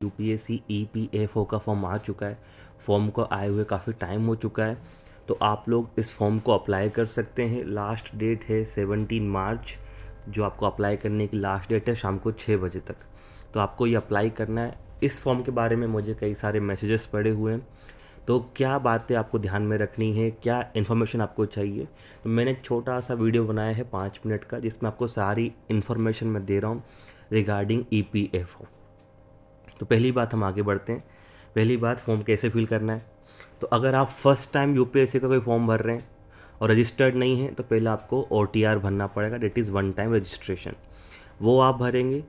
UPSC EPFO का form आ चुका है। फॉर्म को आए हुए काफ़ी टाइम हो चुका है, तो आप लोग इस फॉर्म को अप्लाई कर सकते हैं। लास्ट डेट है 17 मार्च, जो आपको अप्लाई करने की लास्ट डेट है शाम को 6 बजे तक। तो आपको ये अप्लाई करना है। इस फॉर्म के बारे में मुझे कई सारे मैसेजेस पड़े हुए हैं, तो क्या बातें आपको ध्यान में रखनी है, क्या इन्फॉर्मेशन आपको चाहिए, तो मैंने एक छोटा सा वीडियो बनाया है 5 मिनट का, जिसमें आपको सारी इन्फॉर्मेशन मैं दे रहा हूँ रिगार्डिंग ईपीएफओ। तो पहली बात हम आगे बढ़ते हैं। पहली बात, फॉर्म कैसे फिल करना है। तो अगर आप फर्स्ट टाइम यूपीएससी का कोई फॉर्म भर रहे हैं और रजिस्टर्ड नहीं है, तो पहले आपको ओटीआर भरना पड़ेगा, that is one time registration. वो आप भरेंगे,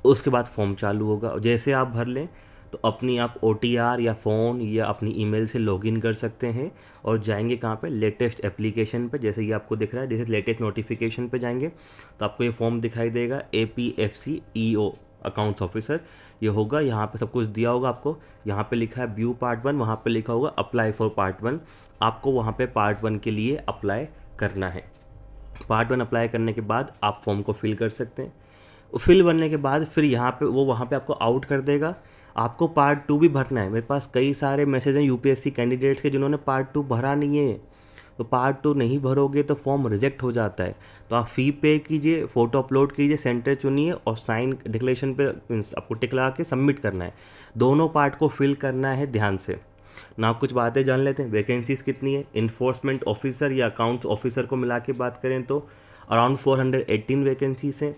उसके बाद फॉर्म चालू होगा। और जैसे आप भर लें तो अपनी आप ओटीआर या फ़ोन या अपनी ईमेल से लॉगिन कर सकते हैं और जाएंगे कहाँ पे, लेटेस्ट एप्लीकेशन पे। जैसे ये आपको दिख रहा है, जैसे लेटेस्ट नोटिफिकेशन पे जाएंगे तो आपको ये फॉर्म दिखाई देगा, एपीएफसी ईओ अकाउंट्स ऑफिसर ये होगा। यहाँ पे सब कुछ दिया होगा आपको। यहाँ पे लिखा है व्यू पार्ट 1, वहाँ पे लिखा होगा अप्लाई फॉर पार्ट 1। आपको वहाँ पे पार्ट 1 के लिए अप्लाई करना है। पार्ट 1 अप्लाई करने के बाद आप फॉर्म को फिल कर सकते हैं। फिल बनने के बाद फिर यहाँ पे वो वहाँ पे आपको आउट कर देगा। आपको पार्ट 2 भी भरना है। मेरे पास कई सारे मैसेज हैं यूपीएससी कैंडिडेट्स के जिन्होंने पार्ट 2 भरा नहीं है। तो पार्ट 2 नहीं भरोगे तो फॉर्म रिजेक्ट हो जाता है। तो आप फ़ी पे कीजिए, फ़ोटो अपलोड कीजिए, सेंटर चुनिए और साइन डिक्लेरेशन पे आपको टिक लगा के सबमिट करना है। दोनों पार्ट को फिल करना है ध्यान से ना। कुछ बातें जान लेते हैं। वैकेंसीज कितनी है। इन्फोर्समेंट ऑफिसर या अकाउंट्स ऑफिसर को मिला के बात करें तो अराउंड 418 वैकेंसीज हैं।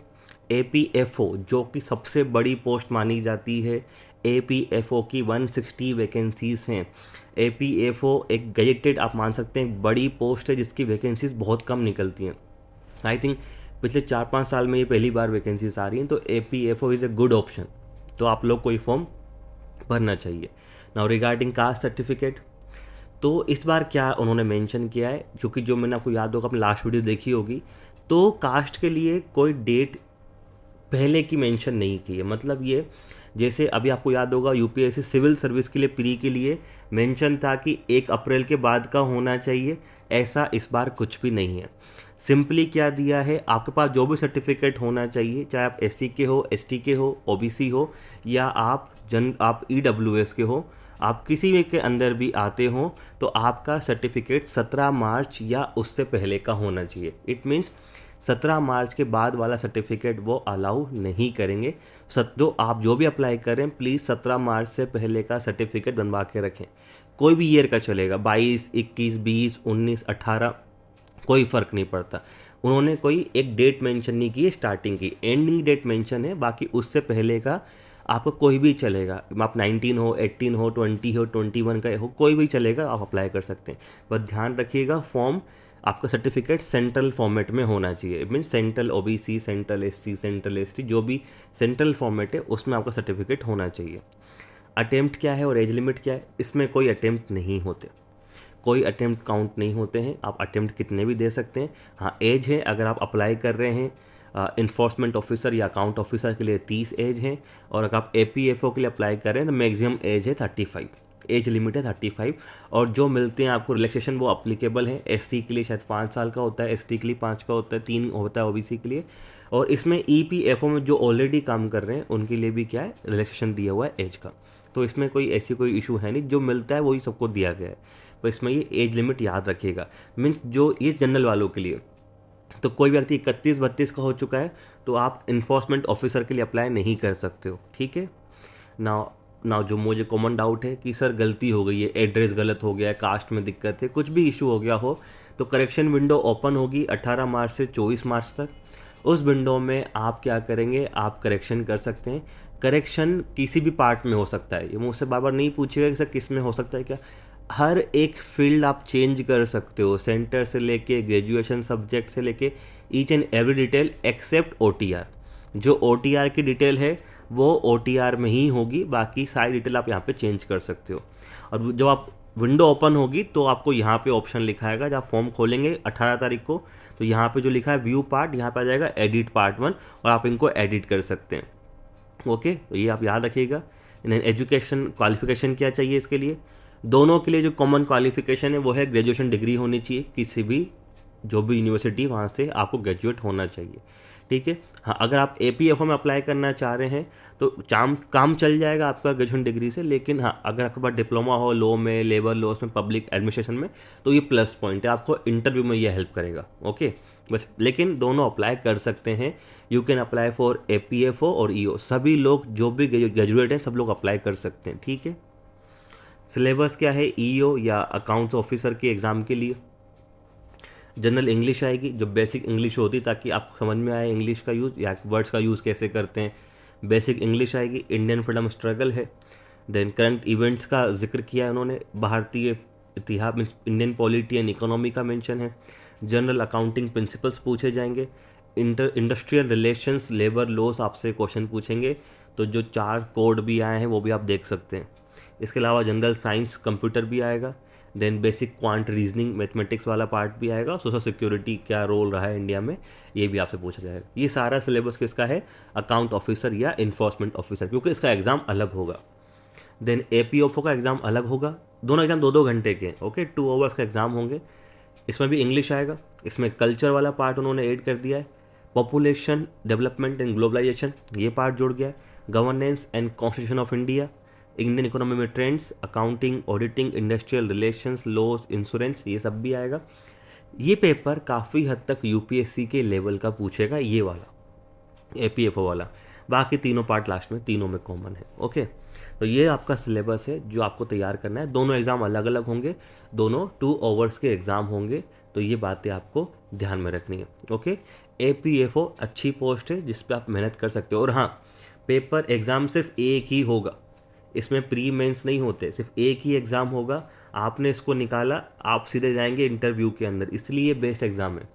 एपीएफओ जो कि सबसे बड़ी पोस्ट मानी जाती है, एपीएफओ की 160 वैकेंसीज हैं। एपीएफओ एक गजेटेड, आप मान सकते हैं, एक बड़ी पोस्ट है जिसकी वैकेंसीज बहुत कम निकलती हैं। आई थिंक पिछले 4-5 साल में ये पहली बार वैकेंसीज आ रही हैं। तो एपीएफओ इज़ ए गुड ऑप्शन, तो आप लोग को ये फॉर्म भरना चाहिए। नाउ रिगार्डिंग कास्ट सर्टिफिकेट, तो इस बार क्या उन्होंने मेंशन किया है, क्योंकि जो मैंने आपको याद होगा अपनी लास्ट वीडियो देखी होगी, तो कास्ट के लिए कोई डेट पहले की मेंशन नहीं की है। मतलब ये, जैसे अभी आपको याद होगा यूपीएससी सिविल सर्विस के लिए प्री के लिए मेंशन था कि 1 अप्रैल के बाद का होना चाहिए। ऐसा इस बार कुछ भी नहीं है। सिंपली क्या दिया है, आपके पास जो भी सर्टिफिकेट होना चाहिए, चाहे आप एससी के हो, एसटी के हो, ओबीसी हो, या आप ईडब्ल्यूएस के हो, आप किसी भी के अंदर भी आते हो, तो आपका सर्टिफिकेट 17 मार्च या उससे पहले का होना चाहिए। इट मीन्स 17 मार्च के बाद वाला सर्टिफिकेट वो अलाउ नहीं करेंगे। आप जो भी अप्लाई करें, प्लीज़ 17 मार्च से पहले का सर्टिफिकेट बनवा के रखें। कोई भी ईयर का चलेगा, 22, 21, 20, 19, 18, कोई फ़र्क नहीं पड़ता। उन्होंने कोई एक डेट मेंशन नहीं की है स्टार्टिंग की, एंडिंग डेट मेंशन है। बाकी उससे पहले का आपको कोई भी चलेगा। आप 19 हो, 18 हो, 20 हो, 21 का हो, कोई भी चलेगा, आप अप्लाई कर सकते हैं। बस ध्यान रखिएगा, फॉर्म आपका सर्टिफिकेट सेंट्रल फॉर्मेट में होना चाहिए। Mean central OBC, central SC, central ST, जो भी सेंट्रल फॉर्मेट है उसमें आपका सर्टिफिकेट होना चाहिए। अटेम्प्ट क्या है और एज लिमिट क्या है, इसमें कोई अटेम्प्ट नहीं होते, कोई अटेम्प्ट काउंट नहीं होते हैं। आप अटेम्प्ट कितने भी दे सकते हैं। हाँ, एज है, अगर आप अप्लाई कर रहे हैं इन्फोर्समेंट ऑफिसर या अकाउंट ऑफिसर के लिए 30 एज है, और अगर आप एपीएफओ के लिए अप्लाई कर रहे हैं तो मैक्सिमम एज है 35, एज लिमिट है 35। और जो मिलते हैं आपको रिलैक्सेशन वो अप्लीकेबल है। एससी के लिए शायद 5 साल का होता है, एसटी के लिए 5 का होता है, 3 होता है ओबीसी के लिए। और इसमें ईपीएफओ में जो ऑलरेडी काम कर रहे हैं उनके लिए भी क्या है, रिलैक्सेशन दिया हुआ है एज का। तो इसमें कोई ऐसी कोई इशू है नहीं, जो मिलता है वही सबको दिया गया है। तो इसमें ये एज लिमिट याद रखिएगा। मीन्स जो ये जनरल वालों के लिए, तो कोई व्यक्ति 31-32 का हो चुका है तो आप इन्फोर्समेंट ऑफिसर के लिए अप्लाई नहीं कर सकते हो, ठीक है ना। जो मुझे कॉमन डाउट है कि सर गलती हो गई है, एड्रेस गलत हो गया है, कास्ट में दिक्कत है, कुछ भी इशू हो गया हो, तो करेक्शन विंडो ओपन होगी 18 मार्च से 24 मार्च तक। उस विंडो में आप क्या करेंगे, आप करेक्शन कर सकते हैं। करेक्शन किसी भी पार्ट में हो सकता है। ये मुझसे बार बार नहीं पूछिएगा कि सर किस में हो सकता है क्या। हर एक फील्ड आप चेंज कर सकते हो, सेंटर से लेके ग्रेजुएशन सब्जेक्ट से लेके each and every detail except OTR. जो ओटीआर की डिटेल है वो ओटीआर में ही होगी, बाकी सारी डिटेल आप यहाँ पे चेंज कर सकते हो। और जब आप विंडो ओपन होगी तो आपको यहाँ पे ऑप्शन लिखाएगा, जब आप फॉर्म खोलेंगे 18 तारीख को, तो यहाँ पे जो लिखा है व्यू पार्ट, यहाँ पे आ जाएगा एडिट पार्ट 1, और आप इनको एडिट कर सकते हैं। ओके, तो ये आप याद रखिएगा। एजुकेशन क्वालिफिकेशन क्या चाहिए इसके लिए, दोनों के लिए जो कॉमन क्वालिफिकेशन है वो है ग्रेजुएशन डिग्री होनी चाहिए, किसी भी जो भी यूनिवर्सिटी वहाँ से आपको ग्रेजुएट होना चाहिए, ठीक है। हाँ, अगर आप APFO में अप्लाई करना चाह रहे हैं तो काम चल जाएगा आपका ग्रेजुएशन डिग्री से, लेकिन हाँ अगर आपके पास डिप्लोमा हो लॉ में, लेबर लॉस में, पब्लिक एडमिनिस्ट्रेशन में, तो ये प्लस पॉइंट है, आपको इंटरव्यू में ये हेल्प करेगा। ओके, बस लेकिन दोनों अप्लाई कर सकते हैं। You can apply for APFO और EO, सभी लोग जो भी ग्रेजुएट हैं सब लोग अप्लाई कर सकते हैं। ठीक है। सिलेबस क्या है EO या अकाउंट्स ऑफिसर के एग्ज़ाम के लिए? जनरल इंग्लिश आएगी, जो बेसिक इंग्लिश होती है ताकि आपको समझ में आए इंग्लिश का यूज़ या वर्ड्स का यूज़ कैसे करते हैं, बेसिक इंग्लिश आएगी। इंडियन फ्रीडम स्ट्रगल है। देन करंट इवेंट्स का जिक्र किया है उन्होंने, भारतीय इतिहास means Indian polity and economy का मेंशन है। जनरल अकाउंटिंग प्रिंसिपल्स पूछे जाएंगे। इंडस्ट्रियल रिलेशंस, लेबर लॉस आपसे क्वेश्चन पूछेंगे, तो जो 4 कोड भी आए हैं वो भी आप देख सकते हैं। इसके अलावा जनरल साइंस, कंप्यूटर भी आएगा। Then basic quant reasoning, mathematics वाला पार्ट भी आएगा। सोशल सिक्योरिटी क्या रोल रहा है इंडिया में, ये भी आपसे पूछा जाएगा। ये सारा सिलेबस किसका है? अकाउंट ऑफिसर या इन्फोर्समेंट ऑफिसर, क्योंकि इसका एग्ज़ाम अलग होगा। देन APFO का एग्ज़ाम अलग होगा। दोनों एग्ज़ाम 2-2 घंटे के, ओके, 2 आवर्स का एग्ज़ाम होंगे। इसमें भी इंग्लिश आएगा। इसमें कल्चर वाला पार्ट उन्होंने ऐड कर दिया है। पॉपुलेशन डेवलपमेंट एंड ग्लोबलाइजेशन, ये पार्ट जुड़ गया है। Governance and constitution of India, Indian economy में trends, accounting, auditing, industrial relations, laws, insurance, ये सब भी आएगा। ये पेपर काफ़ी हद तक UPSC के लेवल का पूछेगा, ये वाला APFO वाला। बाकी तीनों पार्ट लास्ट में, तीनों में कॉमन है। ओके, तो ये आपका सिलेबस है जो आपको तैयार करना है। दोनों एग्ज़ाम अलग अलग होंगे, दोनों 2 आवर्स के एग्ज़ाम होंगे, तो ये बातें आपको ध्यान में रखनी है। ओके, APFO अच्छी पोस्ट है जिस पे आप मेहनत कर सकते हो। और हाँ, पेपर एग्ज़ाम सिर्फ एक ही होगा, इसमें प्री मेंस नहीं होते, सिर्फ एक ही एग्ज़ाम होगा। आपने इसको निकाला, आप सीधे जाएंगे इंटरव्यू के अंदर, इसलिए बेस्ट एग्ज़ाम है।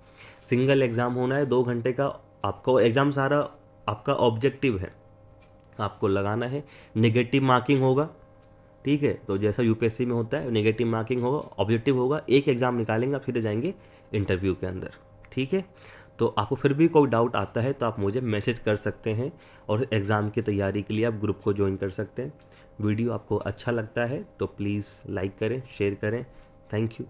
सिंगल एग्ज़ाम होना है 2 घंटे का, आपका एग्ज़ाम सारा आपका ऑब्जेक्टिव है, आपको लगाना है। नेगेटिव मार्किंग होगा, ठीक है, तो जैसा UPSC में होता है नेगेटिव मार्किंग होगा, ऑब्जेक्टिव होगा। एक एग्ज़ाम निकालेंगे, आप सीधे जाएंगे इंटरव्यू के अंदर। ठीक है, तो आपको फिर भी कोई डाउट आता है तो आप मुझे मैसेज कर सकते हैं, और एग्ज़ाम की तैयारी के लिए आप ग्रुप को ज्वाइन कर सकते हैं। वीडियो आपको अच्छा लगता है तो प्लीज़ लाइक करें, शेयर करें। Thank you.